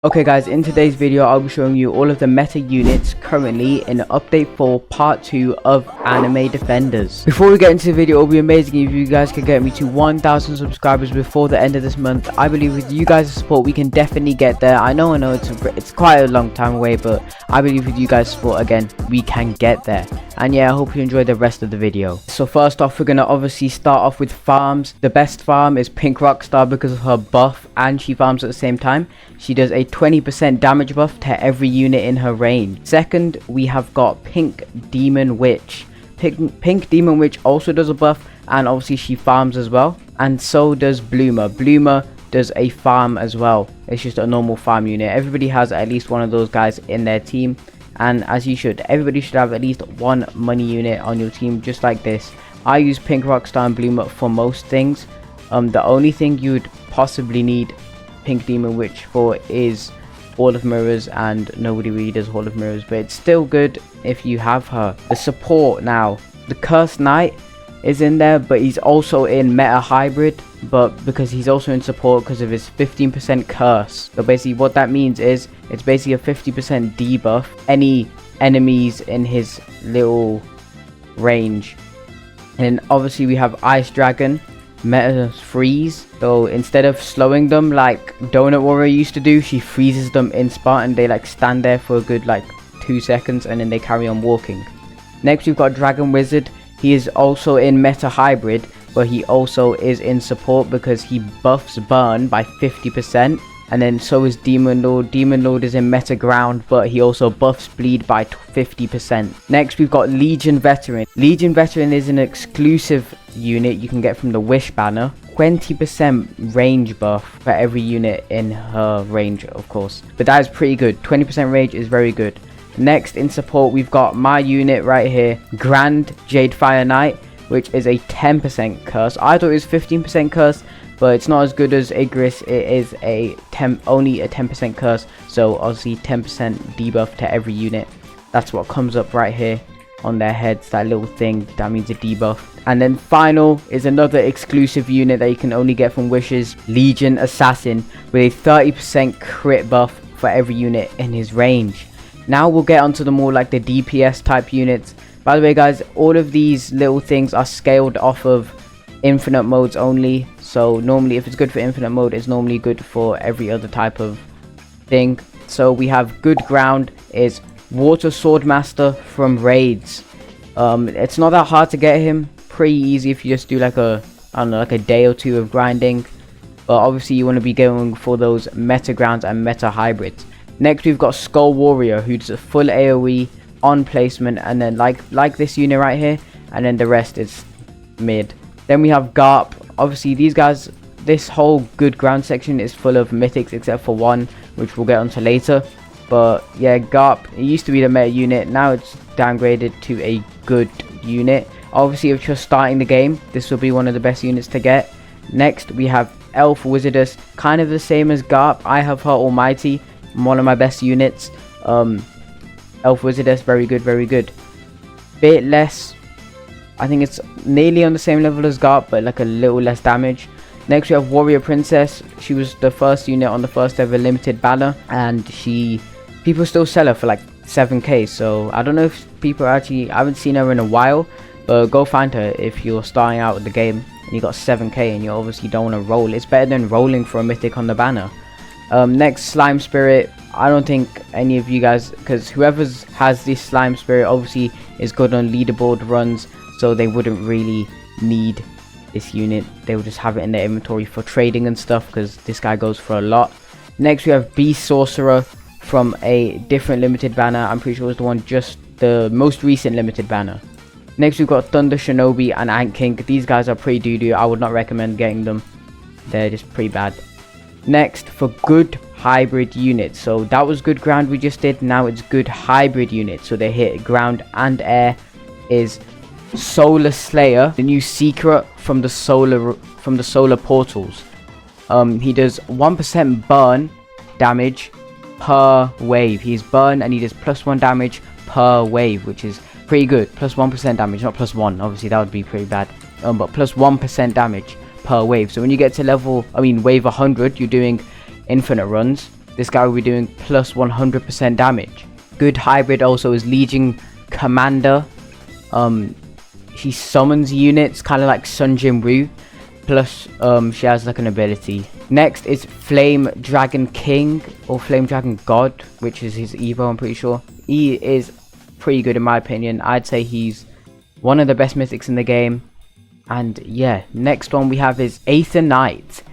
Okay guys, in today's video I'll be showing you all of the meta units currently in update 4 part 2 of anime defenders. Before we get into the video, it would be amazing if you guys could get me to 1,000 subscribers before the end of this month. I believe with you guys' support we can definitely get there. I know it's quite a long time away, but I believe with you guys' support again we can get there. And yeah, I hope you enjoy the rest of the video. So first off, we're gonna obviously start off with farms. The best farm is Pink Rockstar because of her buff, and she farms at the same time. She does a 20% damage buff to every unit in her range. Second, we have got Pink Demon Witch. Pink Demon Witch also does a buff, and obviously she farms as well. And so does Bloomer. Bloomer does a farm as well. It's just a normal farm unit. Everybody has at least one of those guys in their team. And as you should, everybody should have at least one money unit on your team, just like this. I use Pink Rockstar and Bloomer for most things. The only thing you would possibly need Pink Demon Witch for is Hall of Mirrors, and nobody really does Hall of Mirrors, but it's still good if you have her. The support now, the Cursed Knight is in there, but he's also in Meta Hybrid, but because he's also in support because of his 15% curse. So basically what that means is it's basically a 50% debuff any enemies in his little range. And obviously we have Ice Dragon, Meta Freeze. So instead of slowing them like Donut Warrior used to do, she freezes them in spot and they like stand there for a good like 2 seconds and then they carry on walking. Next we've got Dragon Wizard. He is also in Meta Hybrid, but he also is in support because he buffs burn by 50%. And then so is Demon Lord. Demon Lord is in Meta Ground, but he also buffs bleed by 50%. Next we've got Legion Veteran. Legion Veteran is an exclusive unit you can get from the Wish banner. 20% range buff for every unit in her range, of course. But that is pretty good. 20% range is very good. Next in support we've got my unit right here, Grand Jade Fire Knight, which is a 10% curse. I thought it was 15% curse, but it's not as good as Igris. It is only a 10% curse, so obviously 10% debuff to every unit. That's what comes up right here on their heads, that little thing, that means a debuff. And then final is another exclusive unit that you can only get from Wishes, Legion Assassin, with a 30% crit buff for every unit in his range. Now we'll get onto the more like the DPS type units. By the way guys, all of these little things are scaled off of infinite modes only. So normally if it's good for infinite mode, it's normally good for every other type of thing. So we have Good Ground is Water Swordmaster from raids. It's not that hard to get him. Pretty easy if you just do like a, I don't know, like a day or two of grinding. But obviously you want to be going for those meta grounds and meta hybrids. Next we've got Skull Warrior, who does a full AoE on placement, and then like this unit right here, and then the rest is mid. Then we have Garp. Obviously these guys, this whole Good Ground section is full of mythics except for one, which we'll get onto later. But yeah, Garp, it used to be the meta unit, now it's downgraded to a good unit. Obviously if you're starting the game, this will be one of the best units to get. Next we have Elf Wizardess, kind of the same as Garp. I have her Almighty, one of my best units. Elf Wizardess, very good, very good. Bit less, I think it's nearly on the same level as Garp, but like a little less damage. Next we have Warrior Princess. She was the first unit on the first ever limited banner, and people still sell her for like 7k. So I don't know if people actually, I haven't seen her in a while, but go find her if you're starting out with the game and you got 7k and you obviously don't want to roll. It's better than rolling for a mythic on the banner. Next, Slime Spirit. I don't think any of you guys, because whoever has this Slime Spirit obviously is good on leaderboard runs, so they wouldn't really need this unit. They will just have it in their inventory for trading and stuff, because this guy goes for a lot. Next we have Beast Sorcerer from a different limited banner. I'm pretty sure it was the one, just the most recent limited banner. Next we've got Thunder Shinobi and Ant King. These guys are pretty doo-doo. I would not recommend getting them. They're just pretty bad. Next, for good hybrid units, so that was Good Ground we just did, now it's good hybrid units, so they hit ground and air, is Solar Slayer, the new secret from the solar portals. He does 1% burn damage per wave. He's burn and he does +1 damage per wave, which is pretty good. +1% damage, not +1, obviously that would be pretty bad, but +1% damage per wave. So when you get to wave 100, you're doing infinite runs. this guy will be doing plus 100% damage. Good hybrid also is Legion Commander. She summons units kind of like Sun Jin-woo, plus she has like an ability. Next is Flame Dragon King or Flame Dragon God, which is his Evo, I'm pretty sure. He is pretty good in my opinion. I'd say he's one of the best mythics in the game. And yeah, next one we have is Aether Knight.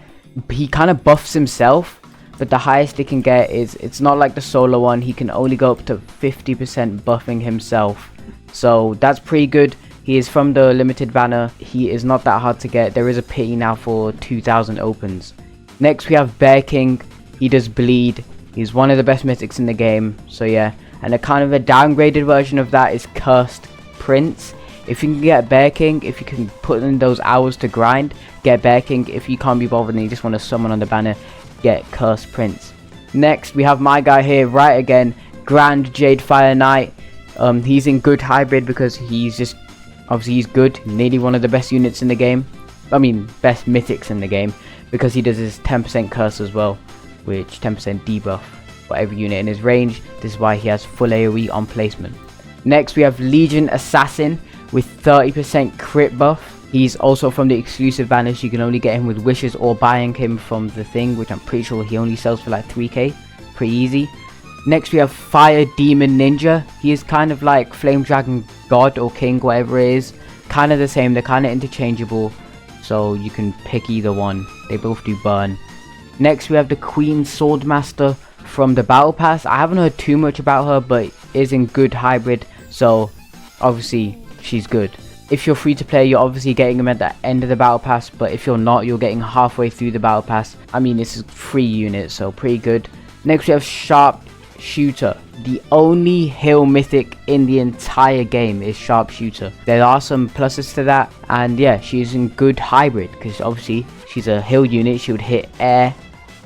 He kind of buffs himself, but the highest he can get is, it's not like the solo one, he can only go up to 50% buffing himself. So that's pretty good. He is from the limited banner. He is not that hard to get. There is a pity now for 2000 opens. Next we have Bear King. He does bleed. He's one of the best mythics in the game. So yeah, and a kind of a downgraded version of that is Cursed Prince. If you can get Bear King, if you can put in those hours to grind, get Bear King. If you can't be bothered and you just want to summon on the banner, get Cursed Prince. Next we have my guy here, right again, Grand Jade Fire Knight. He's in good hybrid because he's just, obviously he's good, nearly one of the best units in the game. I mean, best mythics in the game, because he does his 10% curse as well, which 10% debuff for every unit in his range. This is why he has full AoE on placement. Next we have Legion Assassin with 30% crit buff. He's also from the exclusive banners. You can only get him with wishes or buying him from the thing, which I'm pretty sure he only sells for like 3k. Pretty easy. Next we have Fire Demon Ninja. He is kind of like Flame Dragon God or King, whatever it is. Kind of the same, they're kind of interchangeable, so you can pick either one. They both do burn. Next we have the Queen Swordmaster from the Battle Pass. I haven't heard too much about her, but is in good hybrid, so obviously she's good. If you're free to play, you're obviously getting them at the end of the Battle Pass, but if you're not, you're getting halfway through the Battle Pass. I mean, this is free unit, so pretty good. Next we have Sharp Shooter. The only heal mythic in the entire game is Sharpshooter. There are some pluses to that, and yeah, she's in good hybrid because obviously she's a heal unit. She would hit air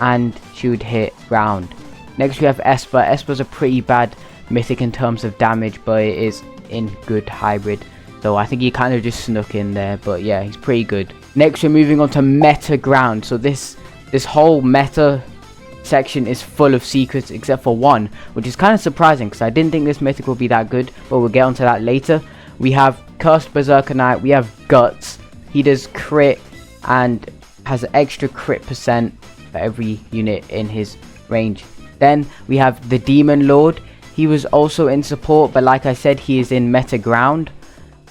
and she would hit ground. Next we have Esper. Esper's a pretty bad mythic in terms of damage, but it is in good hybrid, so I think he kind of just snuck in there, but yeah, he's pretty good. Next we're moving on to Meta Ground. So this whole meta section is full of secrets except for one, which is kind of surprising because I didn't think this mythic would be that good, but we'll get onto that later. We have Cursed Berserker Knight. We have Guts. He does crit and has an extra crit percent for every unit in his range. Then we have the Demon Lord. He was also in support, but like I said, he is in Meta Ground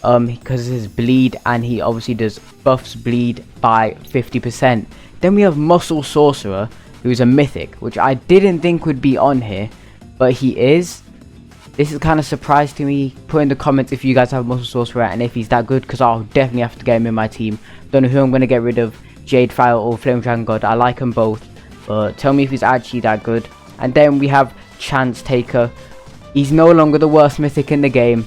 because of his bleed, and he obviously does buffs bleed by 50%. Then we have Muscle Sorcerer, who's a mythic, which I didn't think would be on here, but he is. This is kind of surprise to me. Put in the comments if you guys have Muscle Sorcerer and if he's that good, because I'll definitely have to get him in my team. Don't know who I'm going to get rid of, Jade Fire or Flame Dragon God. I like them both, but tell me if he's actually that good. And then we have Chance Taker. He's no longer the worst mythic in the game.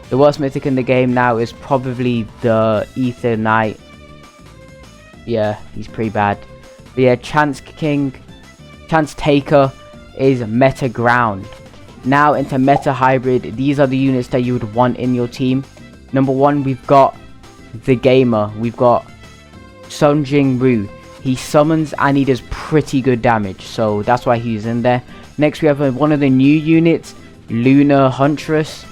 The worst mythic in the game now is probably the Aether Knight. Yeah, he's pretty bad. But yeah, Chance Taker is Meta Ground. Now into Meta Hybrid. These are the units that you would want in your team. Number one, we've got the Gamer. We've got Sun Jin-woo. He summons and he does pretty good damage, so that's why he's in there. Next we have one of the new units, Lunar Huntress.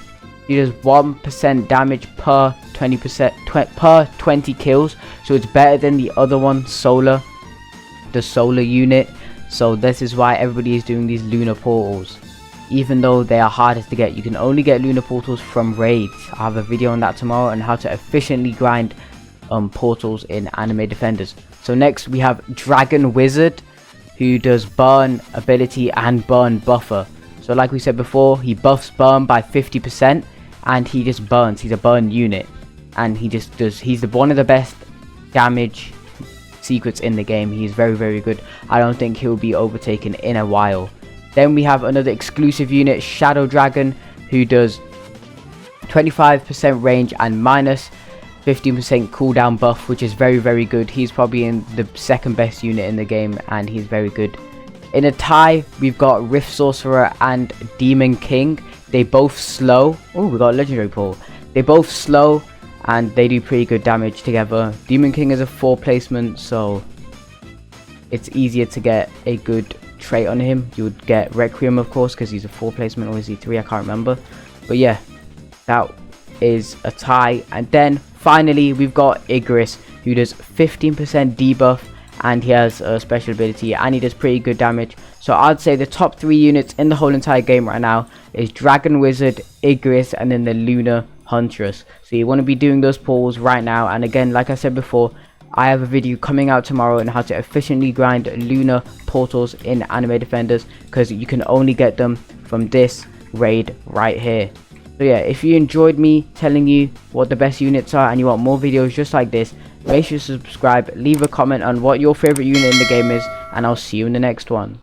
He does 1% damage per 20 kills, so it's better than the other one, Solar, the Solar unit. So this is why everybody is doing these Lunar Portals, even though they are hardest to get. You can only get Lunar Portals from raids. I have a video on that tomorrow on how to efficiently grind portals in Anime Defenders. So next we have Dragon Wizard, who does burn ability and burn buffer. So like we said before, he buffs burn by 50% and he just burns. He's a burn unit, and he just does, he's one of the best damage secrets in the game. He's very, very good. I don't think he'll be overtaken in a while. Then we have another exclusive unit, Shadow Dragon, who does 25% range and minus 15% cooldown buff, which is very, very good. He's probably in the second best unit in the game, and he's very good. In a tie, we've got Rift Sorcerer and Demon King. They both slow. Oh, we got a legendary pull. They both slow and they do pretty good damage together. Demon King is a 4 placement, so it's easier to get a good trait on him, you would get Requiem, of course, because he's a 4 placement, or is he 3? I can't remember. But yeah, that is a tie. And then finally we've got Igris, who does 15% debuff, and he has a special ability, and he does pretty good damage. So I'd say the top 3 units in the whole entire game right now is Dragon Wizard, Igris, and then the Lunar Huntress. So you want to be doing those pulls right now. And again, like I said before, I have a video coming out tomorrow on how to efficiently grind lunar portals in Anime Defenders, because you can only get them from this raid right here. So yeah, if you enjoyed me telling you what the best units are and you want more videos just like this, make sure to subscribe, leave a comment on what your favorite unit in the game is, and I'll see you in the next one.